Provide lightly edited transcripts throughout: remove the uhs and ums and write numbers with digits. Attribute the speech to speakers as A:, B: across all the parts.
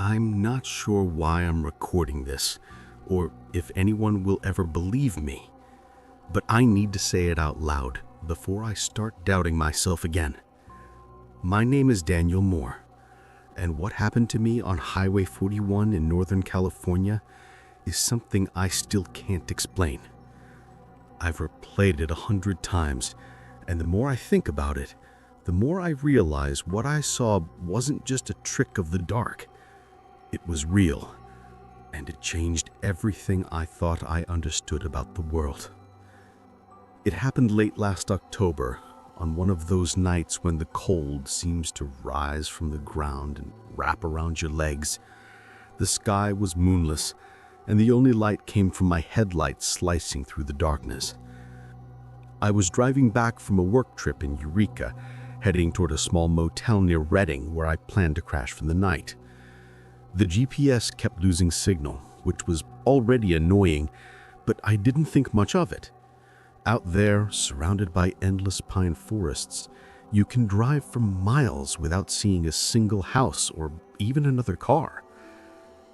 A: I'm not sure why I'm recording this, or if anyone will ever believe me, but I need to say it out loud before I start doubting myself again. My name is Daniel Moore, and what happened to me on Highway 41 in Northern California is something I still can't explain. I've replayed it 100 times, and the more I think about it, the more I realize what I saw wasn't just a trick of the dark. It was real, and it changed everything I thought I understood about the world. It happened late last October, on one of those nights when the cold seems to rise from the ground and wrap around your legs. The sky was moonless, and the only light came from my headlights slicing through the darkness. I was driving back from a work trip in Eureka, heading toward a small motel near Redding where I planned to crash for the night. The GPS kept losing signal, which was already annoying, but I didn't think much of it. Out there, surrounded by endless pine forests, you can drive for miles without seeing a single house or even another car.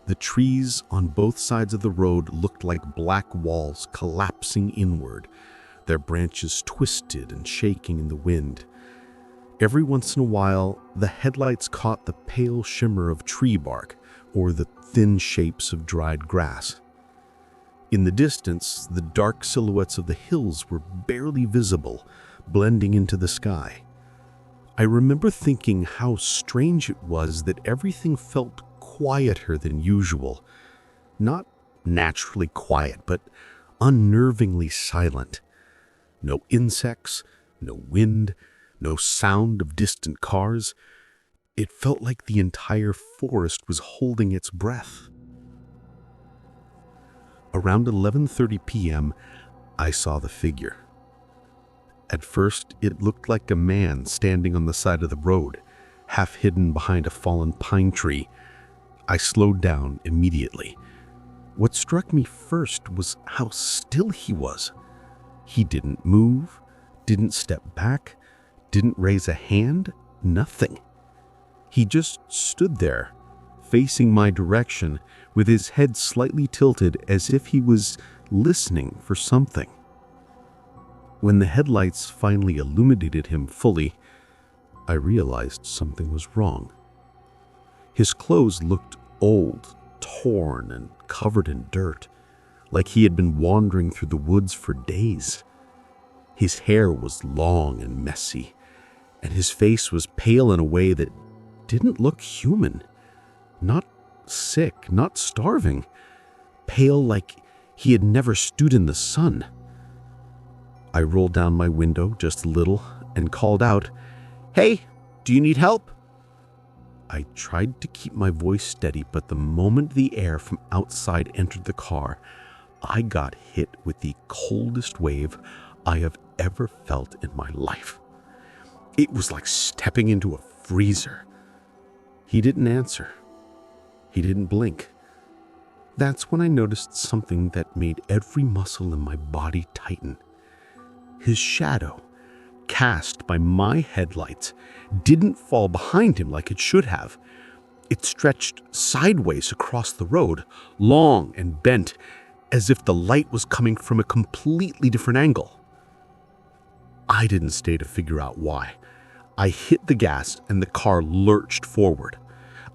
A: The trees on both sides of the road looked like black walls collapsing inward, their branches twisted and shaking in the wind. Every once in a while, the headlights caught the pale shimmer of tree bark or the thin shapes of dried grass. In the distance, the dark silhouettes of the hills were barely visible, blending into the sky. I remember thinking how strange it was that everything felt quieter than usual. Not naturally quiet, but unnervingly silent. No insects, no wind, no sound of distant cars. It felt like the entire forest was holding its breath. Around 11:30 p.m., I saw the figure. At first, it looked like a man standing on the side of the road, half hidden behind a fallen pine tree. I slowed down immediately. What struck me first was how still he was. He didn't move, didn't step back, didn't raise a hand, nothing. He just stood there, facing my direction, with his head slightly tilted as if he was listening for something. When the headlights finally illuminated him fully, I realized something was wrong. His clothes looked old, torn, and covered in dirt, like he had been wandering through the woods for days. His hair was long and messy, and his face was pale in a way that didn't look human. Not sick, not starving. Pale like he had never stood in the sun. I rolled down my window just a little and called out, "Hey, do you need help?" I tried to keep my voice steady, but the moment the air from outside entered the car, I got hit with the coldest wave I have ever felt in my life. It was like stepping into a freezer. He didn't answer. He didn't blink. That's when I noticed something that made every muscle in my body tighten. His shadow, cast by my headlights, didn't fall behind him like it should have. It stretched sideways across the road, long and bent, as if the light was coming from a completely different angle. I didn't stay to figure out why. I hit the gas and the car lurched forward.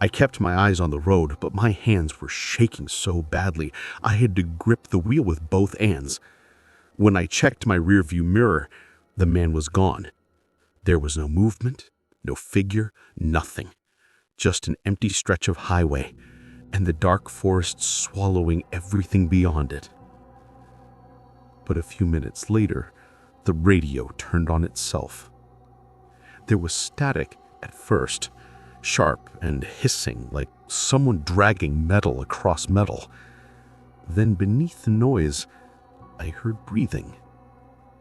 A: I kept my eyes on the road, but my hands were shaking so badly I had to grip the wheel with both hands. When I checked my rearview mirror, the man was gone. There was no movement, no figure, nothing. Just an empty stretch of highway, and the dark forest swallowing everything beyond it. But a few minutes later, the radio turned on itself. There was static at first, sharp and hissing like someone dragging metal across metal. Then beneath the noise, I heard breathing.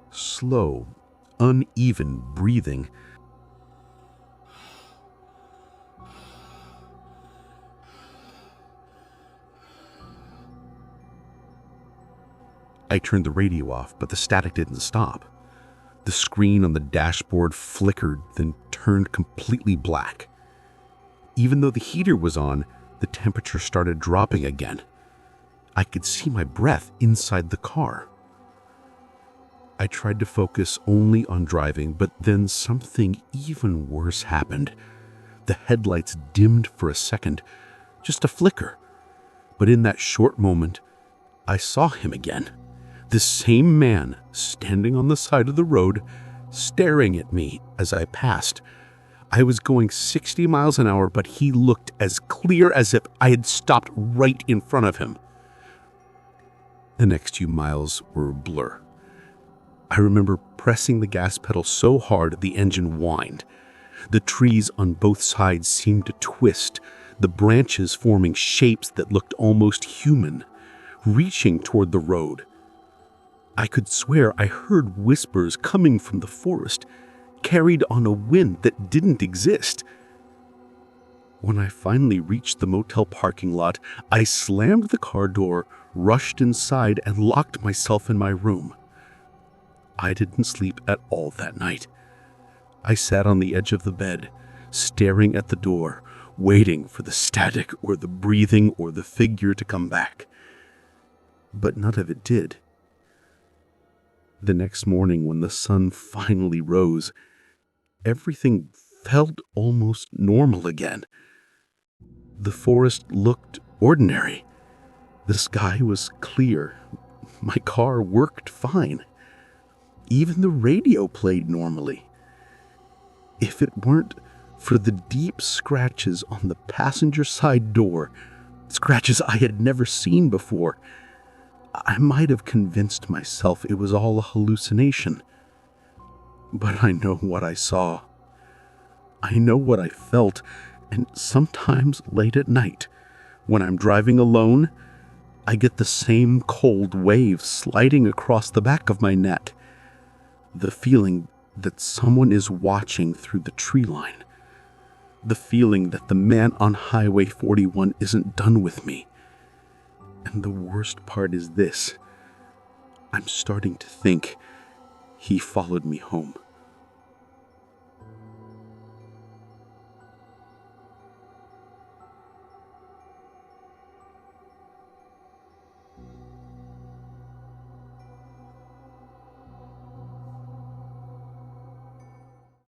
A: Slow, uneven breathing. I turned the radio off, but the static didn't stop. The screen on the dashboard flickered, then turned completely black. Even though the heater was on, The temperature started dropping again. I could see my breath inside the car. I tried to focus only on driving, but then something even worse happened. The headlights dimmed for a second, just a flicker. But in that short moment, I saw him again. The same man standing on the side of the road, staring at me as I passed. I was going 60 miles an hour, but he looked as clear as if I had stopped right in front of him. The next few miles were a blur. I remember pressing the gas pedal so hard the engine whined. The trees on both sides seemed to twist, the branches forming shapes that looked almost human, reaching toward the road. I could swear I heard whispers coming from the forest, carried on a wind that didn't exist. When I finally reached the motel parking lot, I slammed the car door, rushed inside, and locked myself in my room. I didn't sleep at all that night. I sat on the edge of the bed, staring at the door, waiting for the static or the breathing or the figure to come back. But none of it did. The next morning, when the sun finally rose, everything felt almost normal again. The forest looked ordinary. The sky was clear. My car worked fine. Even the radio played normally. If it weren't for the deep scratches on the passenger side door, scratches I had never seen before, I might have convinced myself it was all a hallucination. But I know what I saw. I know what I felt, and sometimes late at night, when I'm driving alone, I get the same cold wave sliding across the back of my neck. The feeling that someone is watching through the tree line. The feeling that the man on Highway 41 isn't done with me. And the worst part is this. I'm starting to think he followed me home.